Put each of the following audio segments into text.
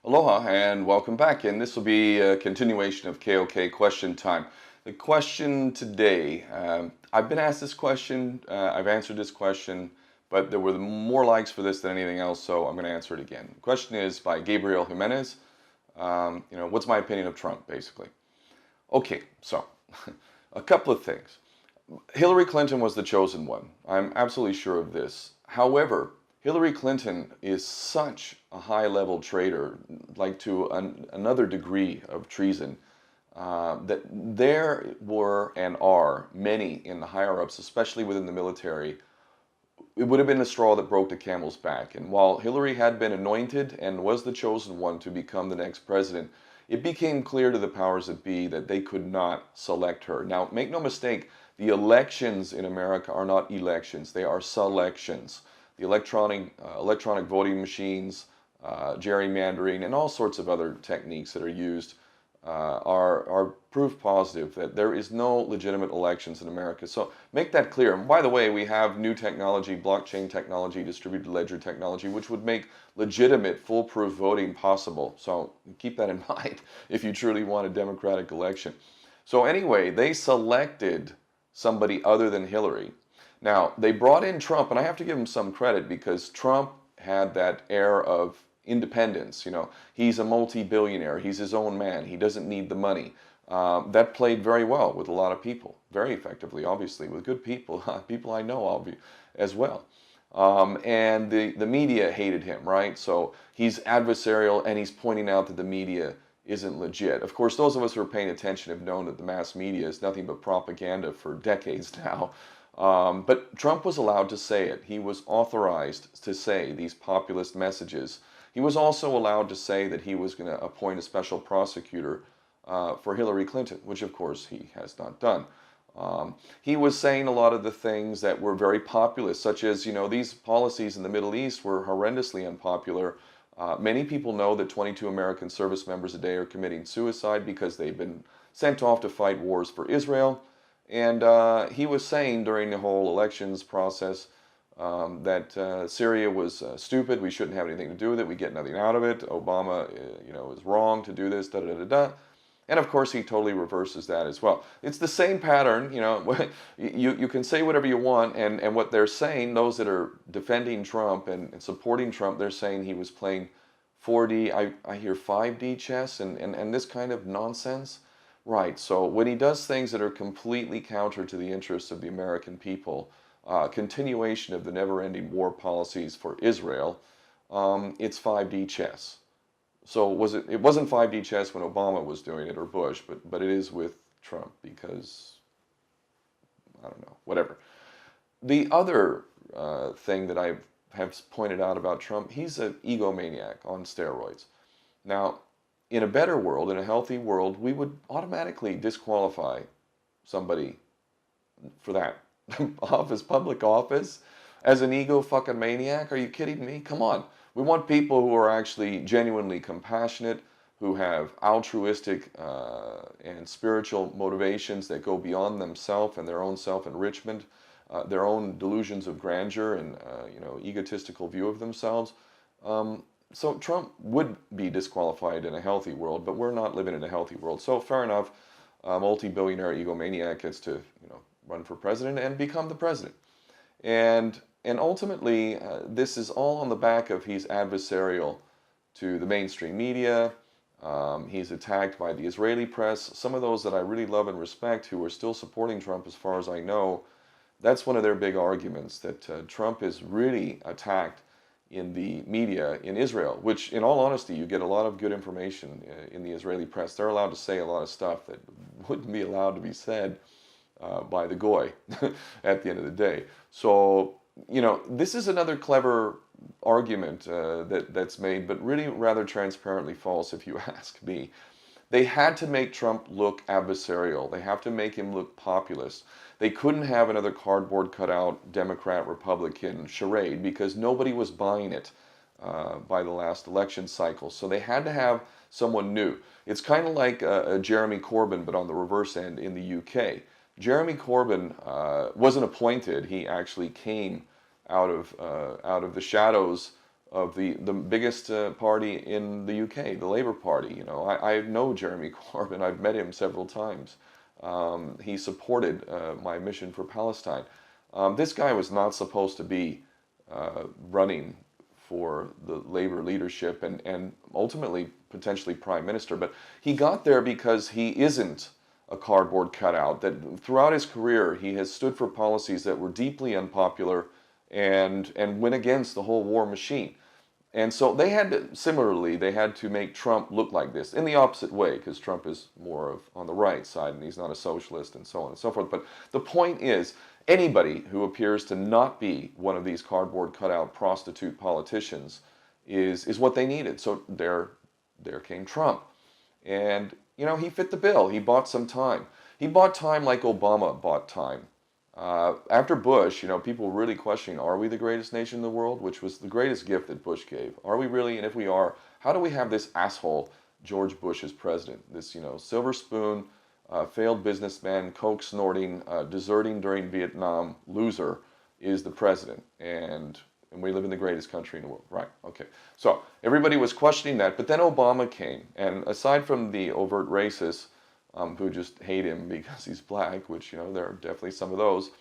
Aloha and welcome back, and this will be a continuation of KOK question time. The question today, I've been asked this question, I've answered this question, but there were more likes for this than anything else, so I'm going to answer it again. The question is by Gabriel Jimenez. What's my opinion of Trump, basically? Okay, so a couple of things. Hillary Clinton was the chosen one. I'm absolutely sure of this. However, Hillary Clinton is such a high-level traitor, like to another degree of treason, that there were and are many in the higher-ups, especially within the military. It would have been the straw that broke the camel's back. And while Hillary had been anointed and was the chosen one to become the next president, it became clear to the powers that be that they could not select her. Now, make no mistake, the elections in America are not elections, they are selections. The electronic voting machines, gerrymandering, and all sorts of other techniques that are used are proof positive that there is no legitimate elections in America. So make that clear. And by the way, we have new technology, blockchain technology, distributed ledger technology, which would make legitimate, foolproof voting possible. So keep that in mind if you truly want a democratic election. So anyway, they selected somebody other than Hillary. Now, they brought in Trump, and I have to give him some credit because Trump had that air of independence. He's a multi-billionaire. He's his own man. He doesn't need the money. That played very well with a lot of people, very effectively, obviously, with good people, people I know as well. And the media hated him, right? So he's adversarial, and he's pointing out that the media isn't legit. Of course, those of us who are paying attention have known that the mass media is nothing but propaganda for decades now. But Trump was allowed to say it. He was authorized to say these populist messages. He was also allowed to say that he was going to appoint a special prosecutor for Hillary Clinton, which of course he has not done. He was saying a lot of the things that were very populist, such as, these policies in the Middle East were horrendously unpopular. Many people know that 22 American service members a day are committing suicide because they've been sent off to fight wars for Israel. And he was saying during the whole elections process that Syria was stupid. We shouldn't have anything to do with it. We get nothing out of it. Obama, is wrong to do this. Da da da da. And of course, he totally reverses that as well. It's the same pattern. You can say whatever you want, and what they're saying, those that are defending Trump and supporting Trump, they're saying he was playing 4D. I hear 5D chess and this kind of nonsense. Right, so when he does things that are completely counter to the interests of the American people, continuation of the never-ending war policies for Israel, it's 5D chess. So it wasn't 5D chess when Obama was doing it or Bush, but it is with Trump because, I don't know, whatever. The other thing that I have pointed out about Trump, he's an egomaniac on steroids. Now, in a better world, in a healthy world, we would automatically disqualify somebody for that office, public office, as an ego fucking maniac. Are you kidding me? Come on. We want people who are actually genuinely compassionate, who have altruistic and spiritual motivations that go beyond themselves and their own self-enrichment, their own delusions of grandeur and egotistical view of themselves. So Trump would be disqualified in a healthy world, but we're not living in a healthy world. So fair enough, a multi-billionaire egomaniac gets to run for president and become the president. And ultimately, this is all on the back of he's adversarial to the mainstream media. He's attacked by the Israeli press. Some of those that I really love and respect who are still supporting Trump as far as I know, that's one of their big arguments, that Trump is really attacked in the media in Israel, which in all honesty, you get a lot of good information in the Israeli press. They're allowed to say a lot of stuff that wouldn't be allowed to be said by the goy at the end of the day. So, this is another clever argument that's made, but really rather transparently false if you ask me. They had to make Trump look adversarial. They have to make him look populist. They couldn't have another cardboard cutout Democrat Republican charade because nobody was buying it by the last election cycle. So they had to have someone new. It's kind of like Jeremy Corbyn, but on the reverse end in the UK. Jeremy Corbyn wasn't appointed. He actually came out of the shadows of the biggest party in the UK, the Labour Party. You know, I know Jeremy Corbyn. I've met him several times. He supported my mission for Palestine. This guy was not supposed to be running for the Labour leadership and ultimately potentially Prime Minister, but he got there because he isn't a cardboard cutout. That throughout his career he has stood for policies that were deeply unpopular and went against the whole war machine. And so they had to, similarly, they had to make Trump look like this in the opposite way, because Trump is more of on the right side and he's not a socialist and so on and so forth. But the point is, anybody who appears to not be one of these cardboard cutout prostitute politicians is what they needed. So there came Trump. And, you know, he fit the bill. He bought some time. He bought time like Obama bought time. After Bush, you know, people were really questioning, are we the greatest nation in the world? Which was the greatest gift that Bush gave. Are we really? And if we are, how do we have this asshole, George Bush, as president? This, you know, silver spoon, failed businessman, coke snorting, deserting during Vietnam loser is the president. And we live in the greatest country in the world. Right, okay. So everybody was questioning that, but then Obama came. And aside from the overt racists, who just hate him because he's black, which, you know, there are definitely some of those.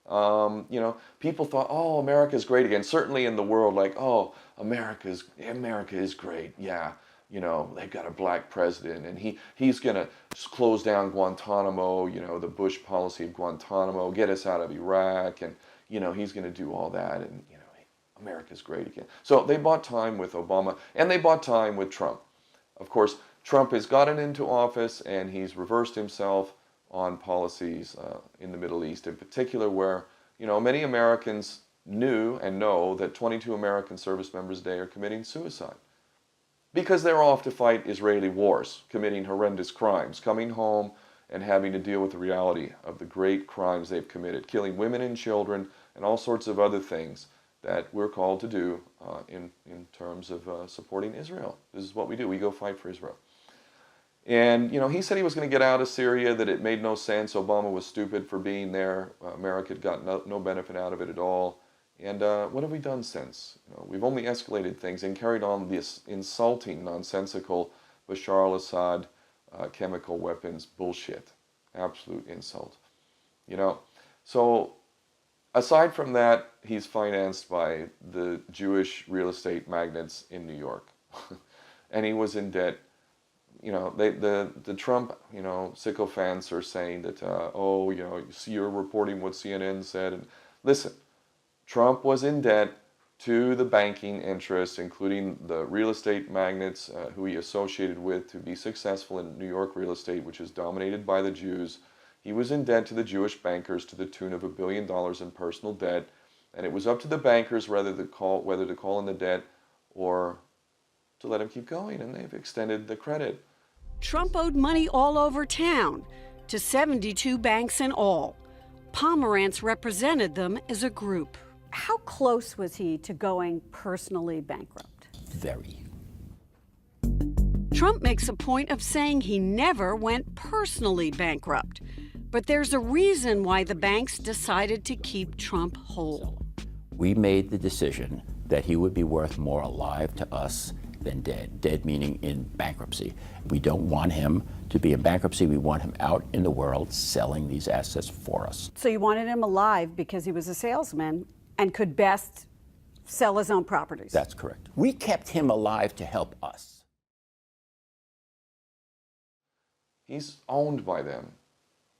You know, people thought, oh, America's great again. Certainly in the world, like, oh, America is great. Yeah, you know, they've got a black president, and he's going to close down Guantanamo, you know, the Bush policy of Guantanamo, get us out of Iraq, and, you know, he's going to do all that, and, you know, America's great again. So they bought time with Obama, and they bought time with Trump. Of course, Trump has gotten into office and he's reversed himself on policies in the Middle East in particular, where, you know, many Americans knew and know that 22 American service members a day are committing suicide because they're off to fight Israeli wars, committing horrendous crimes, coming home and having to deal with the reality of the great crimes they've committed, killing women and children and all sorts of other things that we're called to do in terms of supporting Israel. This is what we do. We go fight for Israel. And, you know, he said he was going to get out of Syria, that it made no sense. Obama was stupid for being there. America had got no benefit out of it at all. And what have we done since? You know, we've only escalated things and carried on this insulting, nonsensical Bashar al-Assad chemical weapons bullshit. Absolute insult. You know, so aside from that, he's financed by the Jewish real estate magnates in New York. And he was in debt. You know, the Trump, you know, sycophants are saying that, oh, you know, you're reporting what CNN said. And listen, Trump was in debt to the banking interests, including the real estate magnates who he associated with to be successful in New York real estate, which is dominated by the Jews. He was in debt to the Jewish bankers to the tune of $1 billion in personal debt. And it was up to the bankers whether to call in the debt or to let him keep going. And they've extended the credit. Trump owed money all over town, to 72 banks in all. Pomerantz represented them as a group. How close was he to going personally bankrupt? Very. Trump makes a point of saying he never went personally bankrupt. But there's a reason why the banks decided to keep Trump whole. We made the decision that he would be worth more alive to us than dead. Dead meaning in bankruptcy. We don't want him to be in bankruptcy. We want him out in the world selling these assets for us. So you wanted him alive because he was a salesman and could best sell his own properties. That's correct. We kept him alive to help us. He's owned by them.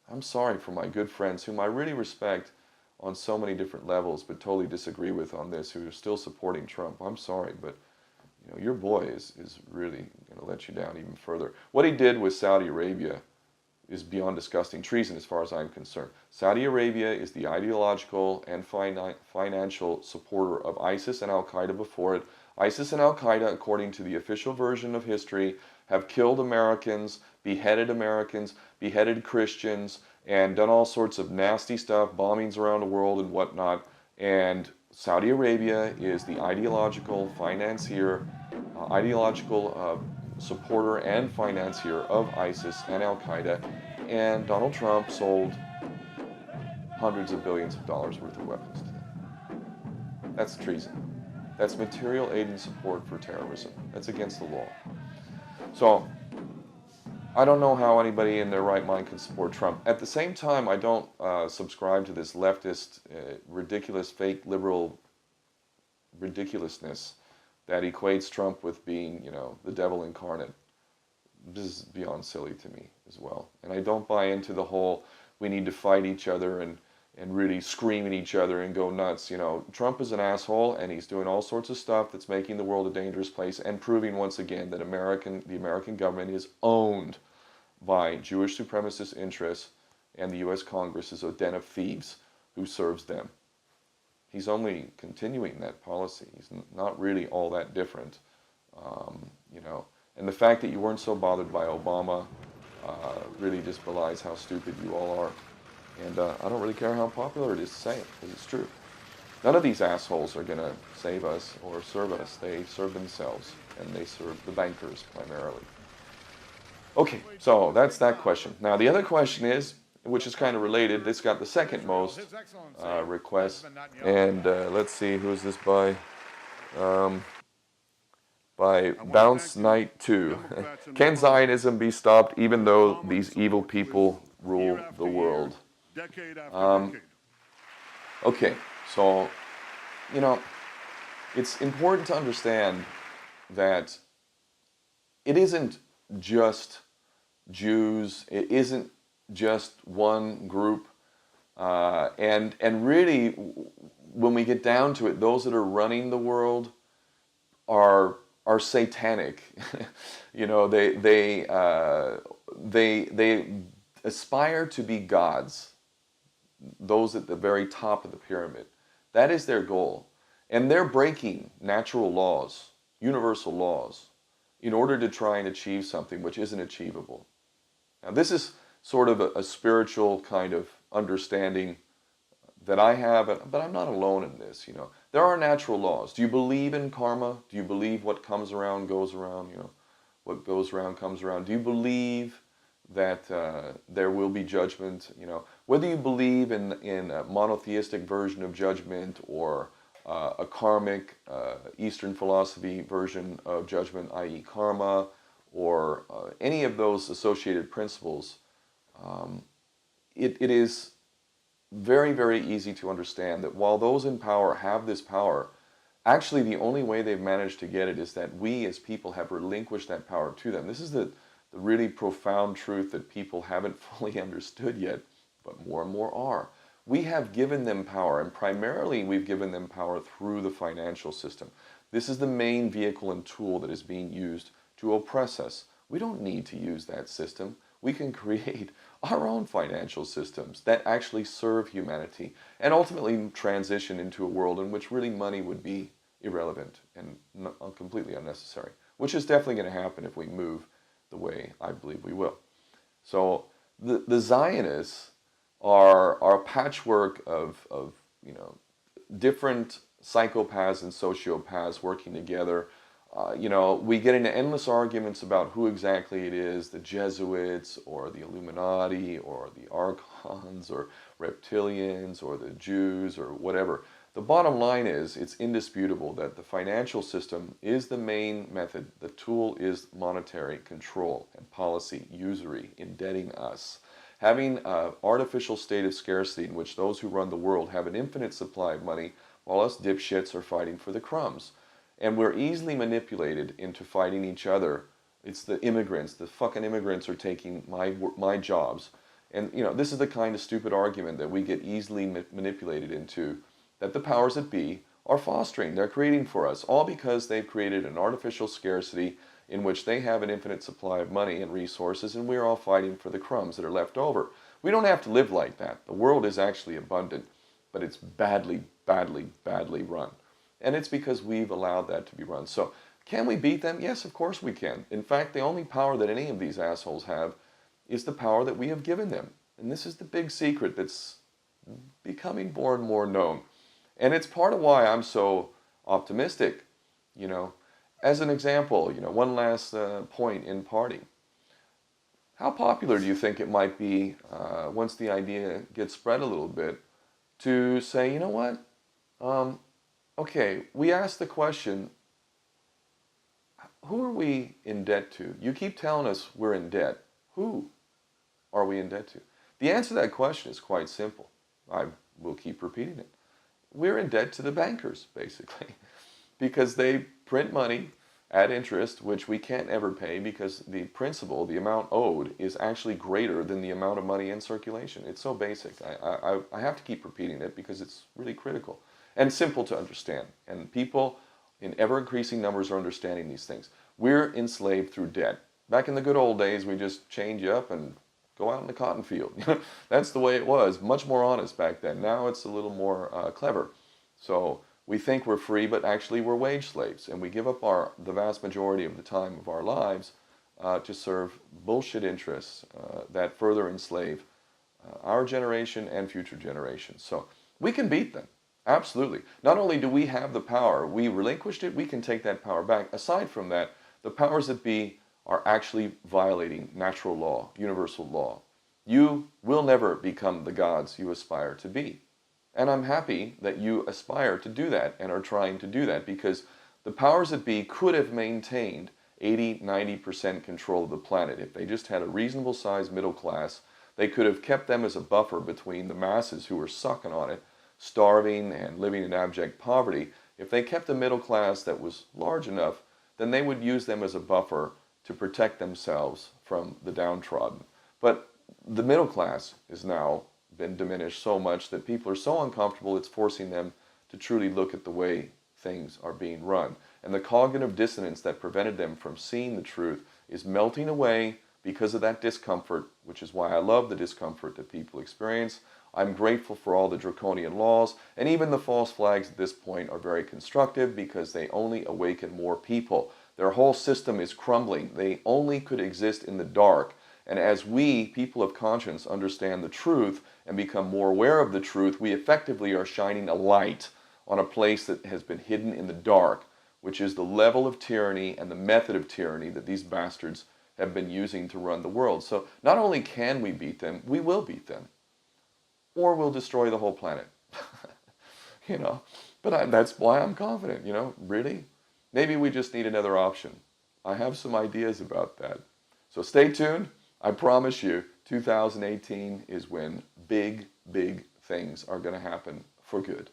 I'm sorry for my good friends, whom I really respect on so many different levels, but totally disagree with on this, who are still supporting Trump. I'm sorry, but you know, your boy is really going to let you down even further. What he did with Saudi Arabia is beyond disgusting treason as far as I'm concerned. Saudi Arabia is the ideological and financial supporter of ISIS and Al-Qaeda before it. ISIS and Al-Qaeda, according to the official version of history, have killed Americans, beheaded Christians, and done all sorts of nasty stuff, bombings around the world and whatnot. And Saudi Arabia is the ideological financier, supporter and financier of ISIS and Al-Qaeda, and Donald Trump sold hundreds of billions of dollars worth of weapons to them. That's treason. That's material aid and support for terrorism. That's against the law. So I don't know how anybody in their right mind can support Trump. At the same time, I don't subscribe to this leftist, ridiculous, fake liberal ridiculousness that equates Trump with being, the devil incarnate. This is beyond silly to me as well. And I don't buy into the whole we need to fight each other and really scream at each other and go nuts. Trump is an asshole, and he's doing all sorts of stuff that's making the world a dangerous place and proving once again that the American government is owned by Jewish supremacist interests, and the U.S. Congress is a den of thieves who serves them. He's only continuing that policy. He's not really all that different, And the fact that you weren't so bothered by Obama really just belies how stupid you all are. And I don't really care how popular it is to say it, because it's true. None of these assholes are going to save us or serve us. They serve themselves, and they serve the bankers primarily. Okay, so that's that question. Now, the other question is, which is kind of related, this got the second most requests. And let's see, who's this by? By Bounce Night 2. Can Zionism be stopped even though these evil people rule the world? Okay, so, it's important to understand that it isn't just Jews, it isn't just one group, and really, when we get down to it, those that are running the world are satanic. They aspire to be gods. Those at the very top of the pyramid. That is their goal. And they're breaking natural laws, universal laws, in order to try and achieve something which isn't achievable. Now, this is sort of a spiritual kind of understanding that I have, but I'm not alone in this, There are natural laws. Do you believe in karma? Do you believe what comes around goes around, What goes around comes around? Do you believe that there will be judgment, Whether you believe in a monotheistic version of judgment or a karmic Eastern philosophy version of judgment, i.e. karma, or any of those associated principles, it is very, very easy to understand that while those in power have this power, actually the only way they've managed to get it is that we as people have relinquished that power to them. This is the really profound truth that people haven't fully understood yet, but more and more are. We have given them power, and primarily we've given them power through the financial system. This is the main vehicle and tool that is being used to oppress us. We don't need to use that system. We can create our own financial systems that actually serve humanity and ultimately transition into a world in which really money would be irrelevant and completely unnecessary, which is definitely going to happen if we move the way I believe we will. So the Zionists are a patchwork of different psychopaths and sociopaths working together. We get into endless arguments about who exactly it is, the Jesuits or the Illuminati or the Archons or reptilians or the Jews or whatever. The bottom line is, it's indisputable that the financial system is the main method. The tool is monetary control and policy, usury, indebting us. Having an artificial state of scarcity in which those who run the world have an infinite supply of money while us dipshits are fighting for the crumbs. And we're easily manipulated into fighting each other. It's the immigrants. The fucking immigrants are taking my jobs. And, this is the kind of stupid argument that we get easily manipulated into, that the powers that be are fostering. They're creating for us, all because they've created an artificial scarcity in which they have an infinite supply of money and resources, and we're all fighting for the crumbs that are left over. We don't have to live like that. The world is actually abundant, but it's badly, badly, badly run. And it's because we've allowed that to be run. So, can we beat them? Yes, of course we can. In fact, the only power that any of these assholes have is the power that we have given them. And this is the big secret that's becoming more and more known. And it's part of why I'm so optimistic. As an example, one last point in parting. How popular do you think it might be once the idea gets spread a little bit to say, you know what? Okay, we asked the question, who are we in debt to? You keep telling us we're in debt. Who are we in debt to? The answer to that question is quite simple. I will keep repeating it. We're in debt to the bankers, basically, because they print money at interest, which we can't ever pay because the principal, the amount owed, is actually greater than the amount of money in circulation. It's so basic. I have to keep repeating it because it's really critical and simple to understand. And people in ever-increasing numbers are understanding these things. We're enslaved through debt. Back in the good old days, we just chained you up and go out in the cotton field. That's the way it was. Much more honest back then. Now it's a little more clever. So we think we're free, but actually we're wage slaves, and we give up the vast majority of the time of our lives to serve bullshit interests that further enslave our generation and future generations. So we can beat them. Absolutely. Not only do we have the power, we relinquished it, we can take that power back. Aside from that, the powers that be are actually violating natural law, universal law. You will never become the gods you aspire to be. And I'm happy that you aspire to do that and are trying to do that, because the powers that be could have maintained 80–90% control of the planet. If they just had a reasonable sized middle class, they could have kept them as a buffer between the masses who were sucking on it, starving and living in abject poverty. If they kept a middle class that was large enough, then they would use them as a buffer to protect themselves from the downtrodden. But the middle class has now been diminished so much that people are so uncomfortable it's forcing them to truly look at the way things are being run. And the cognitive dissonance that prevented them from seeing the truth is melting away because of that discomfort, which is why I love the discomfort that people experience. I'm grateful for all the draconian laws, and even the false flags at this point are very constructive because they only awaken more people. Their whole system is crumbling. They only could exist in the dark. And as we, people of conscience, understand the truth and become more aware of the truth, we effectively are shining a light on a place that has been hidden in the dark, which is the level of tyranny and the method of tyranny that these bastards have been using to run the world. So not only can we beat them, we will beat them. Or we'll destroy the whole planet. You know, but that's why I'm confident, you know, really. Maybe we just need another option. I have some ideas about that. So stay tuned. I promise you, 2018 is when big, big things are going to happen for good.